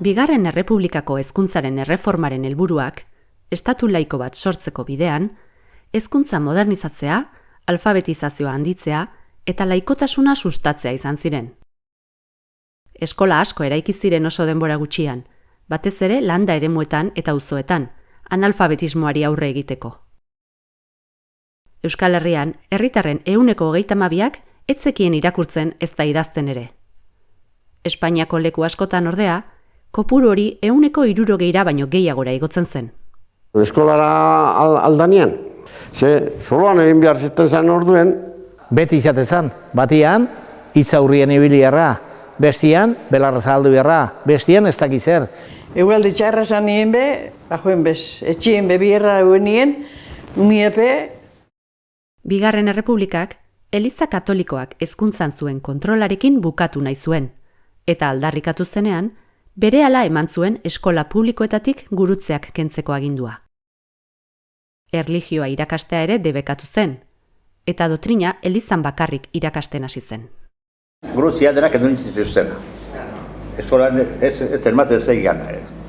Bigarren Errepublikako hezkuntzaren erreformaren helburuak, estatu laiko bat sortzeko bidean, hezkuntza modernizatzea, alfabetizazioa handitzea eta laikotasuna sustatzea izan ziren. Eskola asko eraiki ziren oso denbora gutxian, batez ere landa eremuetan eta auzoetan, analfabetismoari aurre egiteko. Euskal Herrian, herritarren 122ak ez zekien irakurtzen ez da idazten ere. Espainiako leku askotan ordea, kopuru hori 160 baino gehiagora igotzen zen. Eskolara aldanean, soloan egin behar zitten zen orduen. Beti izaten zen, batian, itzaurrien ibiliarra, bestian, belarra zahaldu beharra, bestian ez dakiz zer. Egualde txarra zan nien be, bajoen bez, etxien bebierra eguen nien, uniepe. Bigarren Errepublikak, Eliza Katolikoak hezkuntzan zuen kontrolarekin bukatu nahi zuen, eta aldarrikatu zenean, berehala eman zuen eskola publikoetatik gurutzeak kentzeko agindua. Erlijioa irakastea ere debekatu zen, eta dotrina elizan bakarrik irakasten hasi zen. Gurutzia denak edo nintzituzten. Eskolan ez zenmaten zeigan,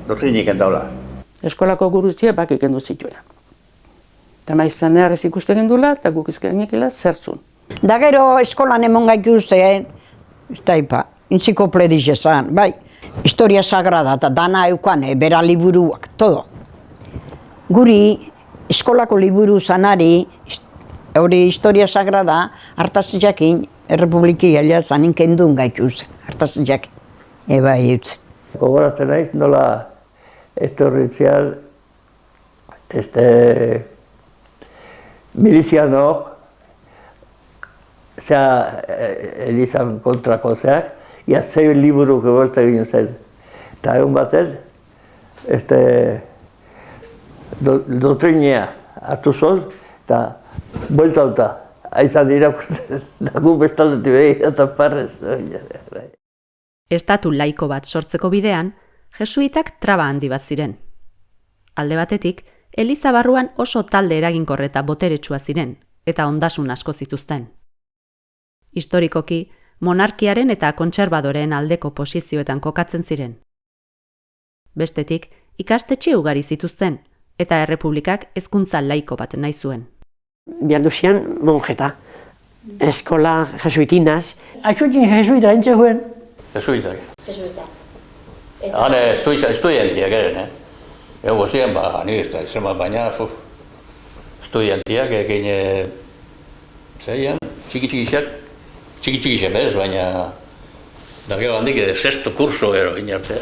dotrinik entaula. Eskolako gurutzia bakik endu zituela. Eta maiztan neharrez ikusten gendula, eta guk izkenekela zertzun. Da gero eskolan emon gaitu zen, ez da ipa, entziklopedia esan, bai, historia sagrada eta dana eukan, bera liburuak, todo. Guri, eskolako liburu zanari, hori historia sagrada, hartazitzakin, Errepubliki alia zanin kendun gaitu zen, hartazitzakin, eba eutze. Gogoratzen naiz, nola etorritzean, milizianok, elizan kontrako zeak, ia zei liburuk ebolta egin zen. Eta egun baten, dotrinea hartu zon, eta bueltauta, aizan irakurtzen, dago bestaldetik behi eta parrez. Estatu laiko bat sortzeko bidean, jesuitak traba handi bat ziren. Alde batetik, Eliza barruan oso talde eraginkor eta boteretsua ziren, eta ondasun asko zituzten. Historikoki, monarkiaren eta kontserbadoreen aldeko posizioetan kokatzen ziren. Bestetik, ikastetxe ugari zituzten, eta Errepublikak hezkuntza laiko bat nahi zuen. Bialduzian monjeta, eskola jesuitinaz. Atxutin jesuita entze juen? Jesuitak. Hane estudiantiak ere, Ego ziren, nik ez da izan bat baina, estudiantiak egin zeian, txiki-txiki bez, baina da gero handik sexto kurso gero inarte.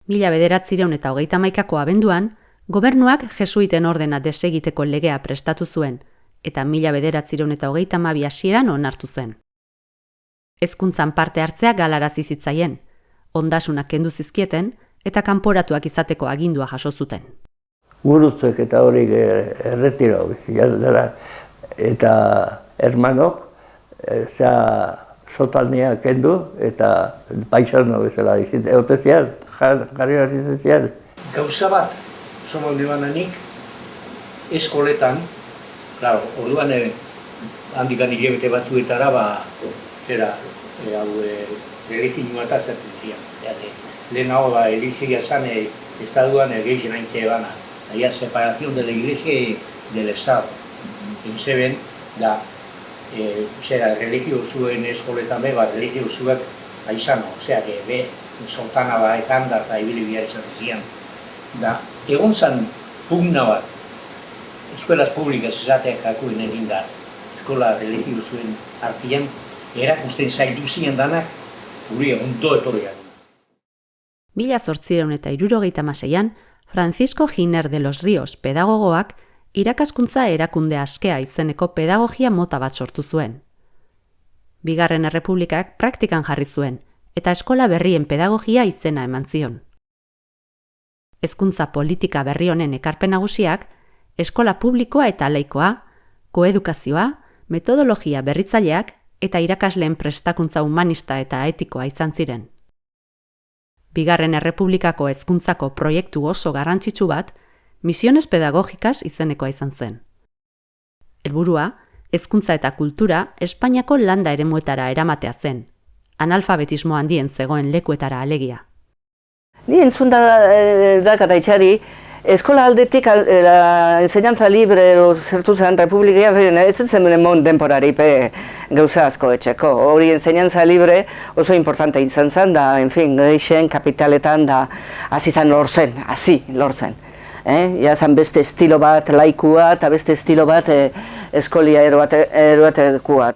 1931ko abenduan, gobernuak jesuiten ordena desegiteko legea prestatu zuen, eta 1932 hasieran onartu zen. Hezkuntzan parte hartzea galarazi zitzaien, ondasunak kendu zizkieten, eta kanporatuak izateko agindua jaso zuten. Gurutzek eta horik erretiro, eta hermanok, sotalnia kendu eta paisano bezala izit. Egote zian, jarri bat izan zian. Gauza bat, zomalde bananik, eskoletan, claro, orduan handikan hilabete batzuetara, religioa eta zertzen zian. Lehenago Elizia zan estaduan gehien haintze bana. Hay separación de la Iglesia y del Estado. Zeben, da, religio zuen eskoletan religio zuek aizano. Osea, be, soltana ekan da eta ibili bihar izaten zian. Da, egon zan pugna bat, eskuelas publikas esateak jakuin egin da, eskola religio zuen artian, erakusten zaitu zian danak, guri ondo etorriak. 1876an, Francisco Giner de los Ríos pedagogoak irakaskuntza erakunde askea izeneko pedagogia mota bat sortu zuen. Bigarren Errepublikak praktikan jarri zuen, eta eskola berrien pedagogia izena eman zion. Hezkuntza politika berri honen ekarpen nagusiak, eskola publikoa eta laikoa, koedukazioa, metodologia berritzaileak eta irakasleen prestakuntza humanista eta etikoa izan ziren. Bigarren Errepublikako hezkuntzako proiektu oso garrantzitsu bat, Misiones Pedagogikas izenekoa izan zen. Helburua, hezkuntza eta kultura Espainiako landa eremuetara eramatea zen, analfabetismo handien zegoen lekuetara alegia. Ni entzun dakata itxari, eskola aldetik enseñanza libre zertu zen Republikean, ez zen mon denporari gauza asko etxeko. Hori enseñanza libre oso importante izan zen, da, geixen, kapitaletan, da, hasi zen lortzen. Ja zen beste estilo bat laikua eta beste estilo bat eskolia eroatekua.